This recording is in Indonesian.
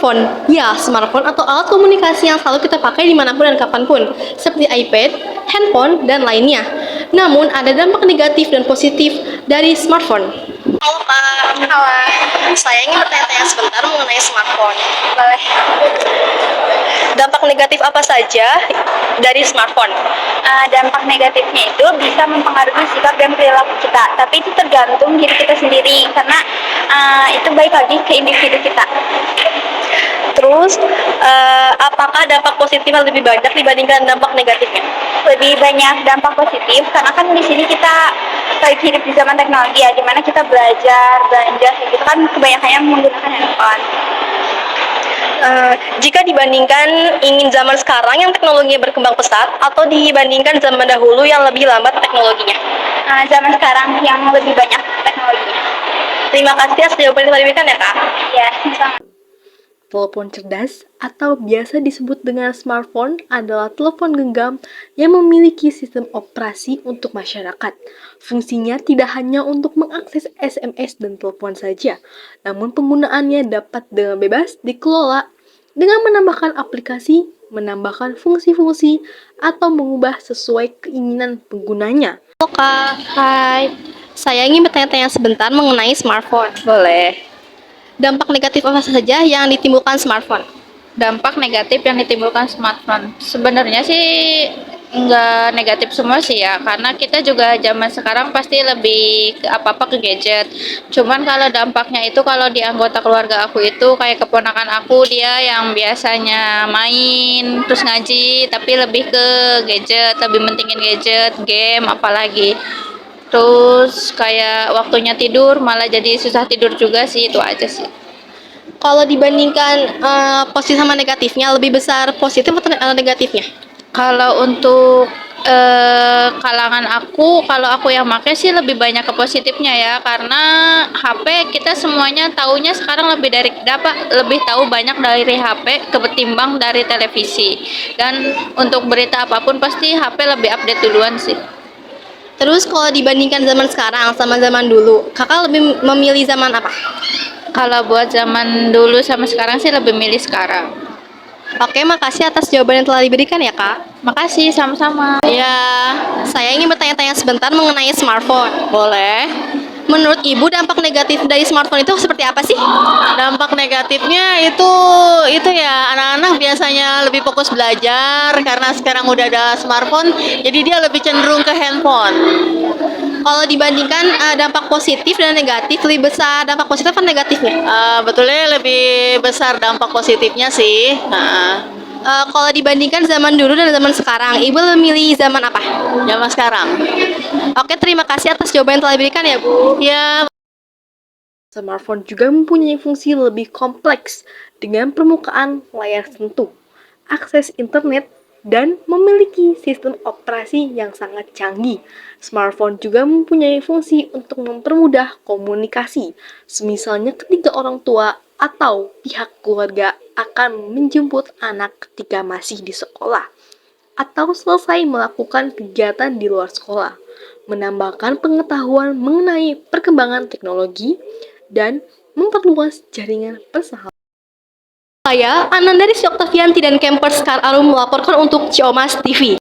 smartphone. Ya, smartphone atau alat komunikasi yang selalu kita pakai dimanapun dan kapanpun, seperti iPad, handphone, dan lainnya. Namun, ada dampak negatif dan positif dari smartphone. Halo Kak. Halo, Saya ingin bertanya-tanya sebentar mengenai smartphone. boleh. Dampak negatif apa saja dari smartphone? Dampak negatifnya itu bisa mempengaruhi sikap dan perilaku kita, tapi itu tergantung diri kita sendiri, karena itu baik lagi ke individu kita. Terus, apakah dampak positifnya lebih banyak dibandingkan dampak negatifnya? Lebih banyak dampak positif, karena kan di sini kita lagi hidup di zaman teknologi ya, dimana kita belajar, belanja, kayak gitu kan kebanyakannya menggunakan handphone. Jika dibandingkan ingin zaman sekarang yang teknologinya berkembang pesat atau dibandingkan zaman dahulu yang lebih lambat teknologinya? Zaman sekarang yang lebih banyak teknologinya. Terima kasih atas jawaban yang telah diberikan ya Kak. Ya, sama. Telepon cerdas atau biasa disebut dengan smartphone adalah telepon genggam yang memiliki sistem operasi untuk masyarakat. Fungsinya tidak hanya untuk mengakses SMS dan telepon saja, namun penggunaannya dapat dengan bebas dikelola dengan menambahkan aplikasi, menambahkan fungsi-fungsi, atau mengubah sesuai keinginan penggunanya. Halo Kak, Hai, saya ingin bertanya-tanya sebentar mengenai smartphone. boleh. Dampak negatif apa saja yang ditimbulkan smartphone? Dampak negatif yang ditimbulkan smartphone sebenarnya sih nggak negatif semua sih ya, karena kita juga zaman sekarang pasti lebih ke apa-apa ke gadget. Cuman kalau dampaknya itu, kalau di anggota keluarga aku itu kayak keponakan aku, dia yang biasanya main terus ngaji tapi lebih ke gadget, lebih mentingin gadget, game apalagi. Terus kayak waktunya tidur malah jadi susah tidur juga sih, itu aja sih. Kalau dibandingkan positif sama negatifnya, lebih besar positif atau negatifnya? Kalau untuk kalangan aku, kalau aku yang pakai sih lebih banyak ke positifnya ya, karena HP kita semuanya taunya sekarang lebih tahu banyak dari HP ketimbang dari televisi. Dan untuk berita apapun pasti HP lebih update duluan sih. Terus kalau dibandingkan zaman sekarang sama zaman dulu, kakak lebih memilih zaman apa? Kalau buat zaman dulu sama sekarang sih lebih milih sekarang. Oke, makasih atas jawaban yang telah diberikan ya kak. Makasih, sama-sama. Ya, saya ingin bertanya-tanya sebentar mengenai smartphone. Boleh. Menurut ibu dampak negatif dari smartphone itu seperti apa sih? Dampak negatifnya itu ya, anak-anak biasanya lebih fokus belajar karena sekarang udah ada smartphone, jadi dia lebih cenderung ke handphone. Kalau dibandingkan dampak positif dan negatif, lebih besar dampak positif atau negatifnya? Betulnya lebih besar dampak positifnya sih. Kalau dibandingkan zaman dulu dan zaman sekarang, ibu memilih zaman apa? Zaman sekarang. Oke, terima kasih atas jawaban yang telah diberikan ya Bu. Ya. Smartphone juga mempunyai fungsi lebih kompleks dengan permukaan layar sentuh, akses internet, dan memiliki sistem operasi yang sangat canggih. Smartphone juga mempunyai fungsi untuk mempermudah komunikasi, semisalnya ketika orang tua atau pihak keluarga akan menjemput anak ketika masih di sekolah, atau selesai melakukan kegiatan di luar sekolah, menambahkan pengetahuan mengenai perkembangan teknologi, dan memperluas jaringan persahabatan. Saya, Ananda Rizky Oktavianti dan Campers Kar Arum melaporkan untuk Ciomas TV.